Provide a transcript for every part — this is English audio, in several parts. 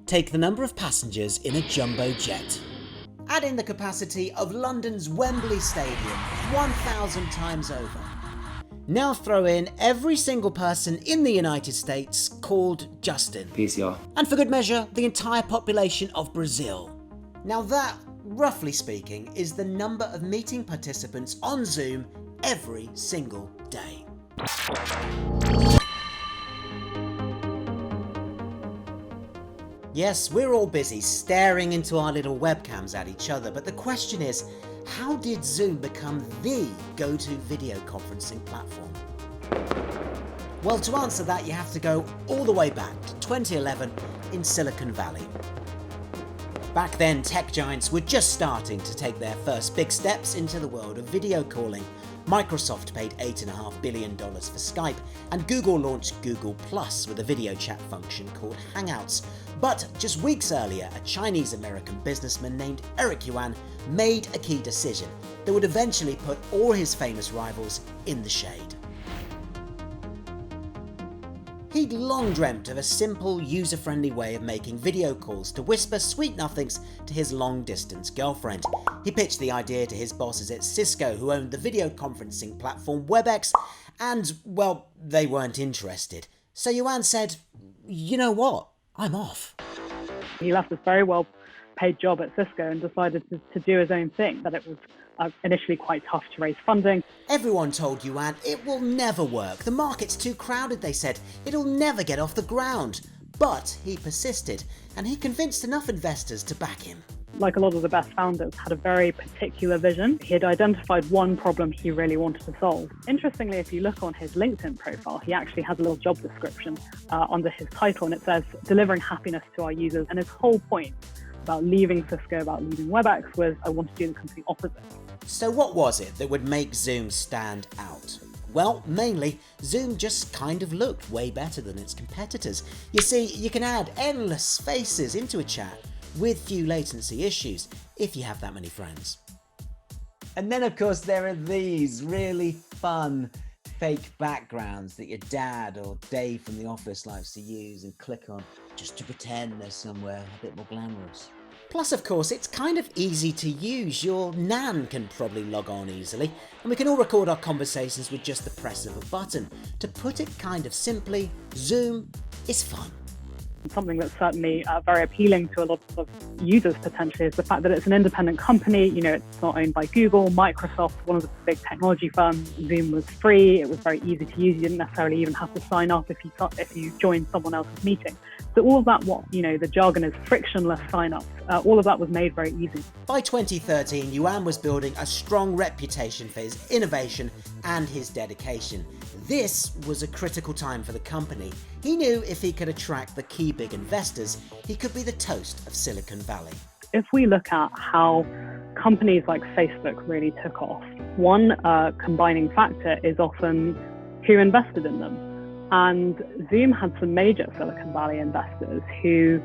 take the number of passengers in a jumbo jet. Add in the capacity of London's Wembley Stadium 1,000 times over. Now throw in every single person in the United States called Justin. PCR. And for good measure, the entire population of Brazil. Now that, roughly speaking, is the number of meeting participants on Zoom every single day. Yes, we're all busy staring into our little webcams at each other, but the question is, how did Zoom become the go-to video conferencing platform? Well, to answer that, you have to go all the way back to 2011 in Silicon Valley. Back then, tech giants were just starting to take their first big steps into the world of video calling. Microsoft paid $8.5 billion for Skype, and Google launched Google Plus with a video chat function called Hangouts. But just weeks earlier, a Chinese-American businessman named Eric Yuan made a key decision that would eventually put all his famous rivals in the shade. He'd long dreamt of a simple, user-friendly way of making video calls to whisper sweet nothings to his long-distance girlfriend. He pitched the idea to his bosses at Cisco, who owned the video conferencing platform Webex, and, well, they weren't interested. So Yuan said, "You know what? I'm off." He left this very well-paid job at Cisco and decided to do his own thing, but it was initially quite tough to raise funding. Everyone told Yuan it will never work. The market's too crowded, they said. It'll never get off the ground. But he persisted, and he convinced enough investors to back him. Like a lot of the best founders, had a very particular vision. He had identified one problem he really wanted to solve. Interestingly, if you look on his LinkedIn profile, he actually has a little job description under his title, and it says, "Delivering happiness to our users." And his whole point about leaving Cisco, about leaving Webex, was I want to do the complete opposite. So what was it that would make Zoom stand out? Well, mainly, Zoom just kind of looked way better than its competitors. You see, you can add endless faces into a chat with few latency issues if you have that many friends. And then of course there are these really fun fake backgrounds that your dad or Dave from the office likes to use and click on just to pretend they're somewhere a bit more glamorous. Plus, of course, it's kind of easy to use. Your nan can probably log on easily, and we can all record our conversations with just the press of a button. To put it kind of simply, Zoom is fun. Something that's certainly very appealing to a lot of users potentially is the fact that it's an independent company. You know, it's not owned by Google, Microsoft, one of the big technology firms. Zoom was free. It was very easy to use. You didn't necessarily even have to sign up if you joined someone else's meeting. So all of that, the jargon is frictionless sign-ups. All of that was made very easy. By 2013, Yuan was building a strong reputation for his innovation and his dedication. This was a critical time for the company. He knew if he could attract the key big investors, he could be the toast of Silicon Valley. If we look at how companies like Facebook really took off, one combining factor is often who invested in them. And Zoom had some major Silicon Valley investors who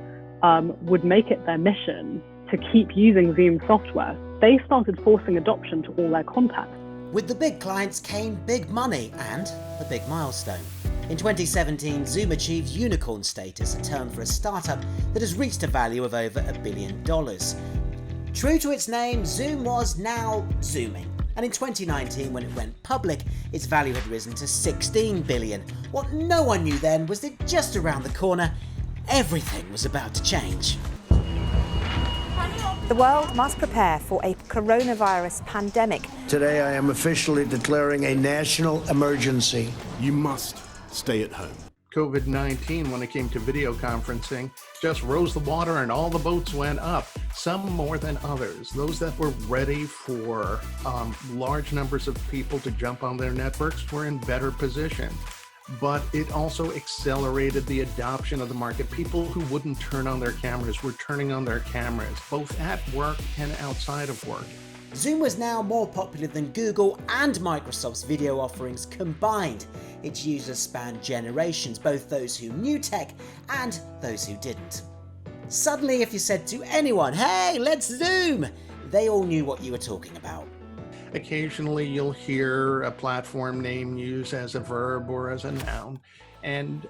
would make it their mission to keep using Zoom software. They started forcing adoption to all their contacts. With the big clients came big money and a big milestone. In 2017, Zoom achieved unicorn status, a term for a startup that has reached a value of over $1 billion. True to its name, Zoom was now zooming. And in 2019, when it went public, its value had risen to $16 billion. What no one knew then was that just around the corner, everything was about to change. The world must prepare for a coronavirus pandemic. Today, I am officially declaring a national emergency. You must stay at home. COVID-19, when it came to video conferencing, just rose the water and all the boats went up, some more than others. Those that were ready for large numbers of people to jump on their networks were in better position. But it also accelerated the adoption of the market. People who wouldn't turn on their cameras were turning on their cameras, both at work and outside of work. Zoom was now more popular than Google and Microsoft's video offerings combined. Its users spanned generations, both those who knew tech and those who didn't. Suddenly, if you said to anyone, "Hey, let's Zoom," they all knew what you were talking about. Occasionally, you'll hear a platform name used as a verb or as a noun, and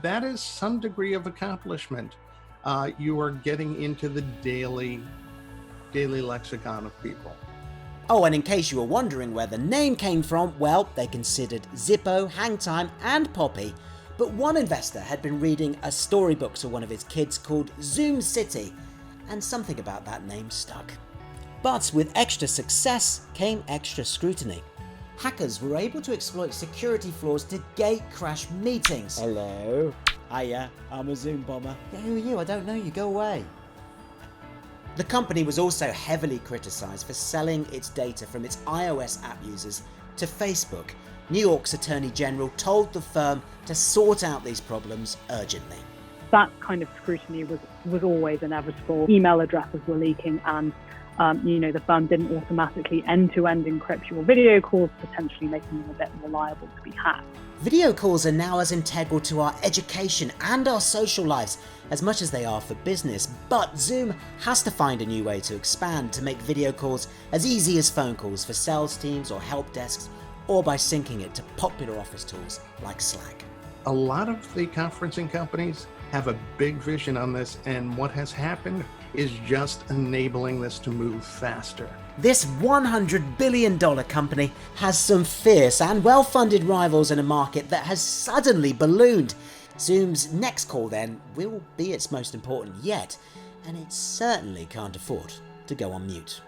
that is some degree of accomplishment. you are getting into the daily lexicon of people. Oh, and in case you were wondering where the name came from, well, they considered Zippo, Hangtime and Poppy, but one investor had been reading a storybook to one of his kids called Zoom City, and something about that name stuck. But with extra success came extra scrutiny. Hackers were able to exploit security flaws to gate crash meetings. Hello? Hiya, I'm a Zoom bomber. Yeah, who are you? I don't know you, go away. The company was also heavily criticised for selling its data from its iOS app users to Facebook. New York's Attorney General told the firm to sort out these problems urgently. That kind of scrutiny was always inevitable. Email addresses were leaking and the firm didn't automatically end-to-end encrypt your video calls, potentially making them a bit more liable to be hacked. Video calls are now as integral to our education and our social lives as much as they are for business, but Zoom has to find a new way to expand to make video calls as easy as phone calls for sales teams or help desks, or by syncing it to popular office tools like Slack. A lot of the conferencing companies have a big vision on this, and what has happened is just enabling this to move faster. This $100 billion company has some fierce and well-funded rivals in a market that has suddenly ballooned. Zoom's next call then will be its most important yet, and it certainly can't afford to go on mute.